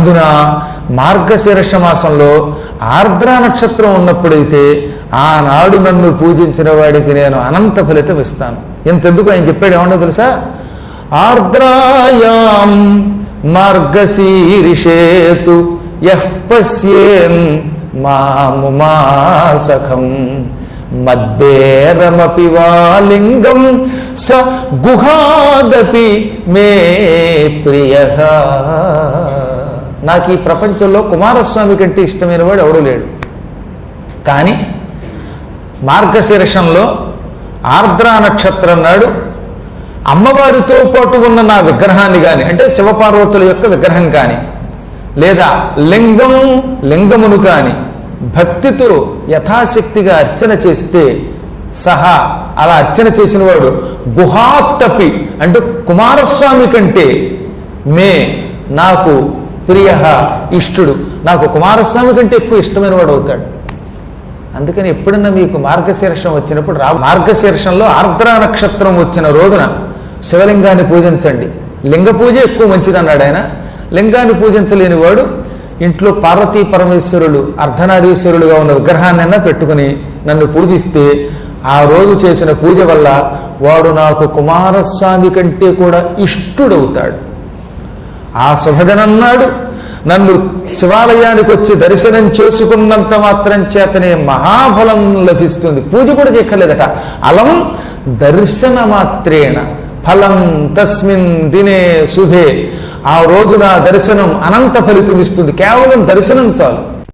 అందున మార్గశీర్ష మాసంలో ఆర్ద్రా నక్షత్రం ఉన్నప్పుడైతే ఆనాడు నన్ను పూజించిన వాడికి నేను అనంత ఫలితం ఇస్తాను. ఇంతెందుకు ఆయన చెప్పాడు, ఏమన్నా తెలుసా? ఆర్ద్రాయాం మార్గశీర్షేతు యః పశ్యేన్ మాముమాసఖం మద్భేరమపి వాలింగం స గుహాదపి మే ప్రియః. నాకు ఈ ప్రపంచంలో కుమారస్వామి కంటే ఇష్టమైన వాడు ఎవడూ లేడు. కానీ మార్గశీర్షంలో ఆర్ద్రా నక్షత్రం నాడు అమ్మవారితో పాటు ఉన్న నా విగ్రహాన్ని కానీ, అంటే శివపార్వతుల యొక్క విగ్రహం కానీ, లేదా లింగమును కానీ భక్తితో యథాశక్తిగా అర్చన చేస్తే సహా అలా అర్చన చేసిన వాడు గుహాత్తపి అంటే కుమారస్వామి కంటే నాకు ప్రియ ఇష్టుడు, నాకు కుమారస్వామి కంటే ఎక్కువ ఇష్టమైన వాడు అవుతాడు. అందుకని ఎప్పుడన్నా మీకు మార్గశీర్షం వచ్చినప్పుడు మార్గశీర్షంలో ఆర్ద్రా నక్షత్రం వచ్చిన రోజున శివలింగాన్ని పూజించండి. లింగ పూజ ఎక్కువ మంచిదన్నాడు ఆయన. లింగాన్ని పూజించలేని వాడు ఇంట్లో పార్వతీ పరమేశ్వరులు అర్ధనారీశ్వరులుగా ఉన్న విగ్రహాన్నైనా పెట్టుకుని నన్ను పూజిస్తే ఆ రోజు చేసిన పూజ వల్ల వాడు నాకు కుమారస్వామి కంటే కూడా ఇష్టుడవుతాడు. ఆ శుభదినన్నాడు నన్ను శివాలయానికి వచ్చి దర్శనం చేసుకున్నంత మాత్రం చేతనే మహాఫలం లభిస్తుంది. పూజ కూడా చేయక్కర్లేదట. అలం దర్శన మాత్రేణ ఫలం తస్మిన్ దినే శుభే. ఆ రోజున దర్శనం అనంత ఫలితం ఇస్తుంది. కేవలం దర్శనం చాలు.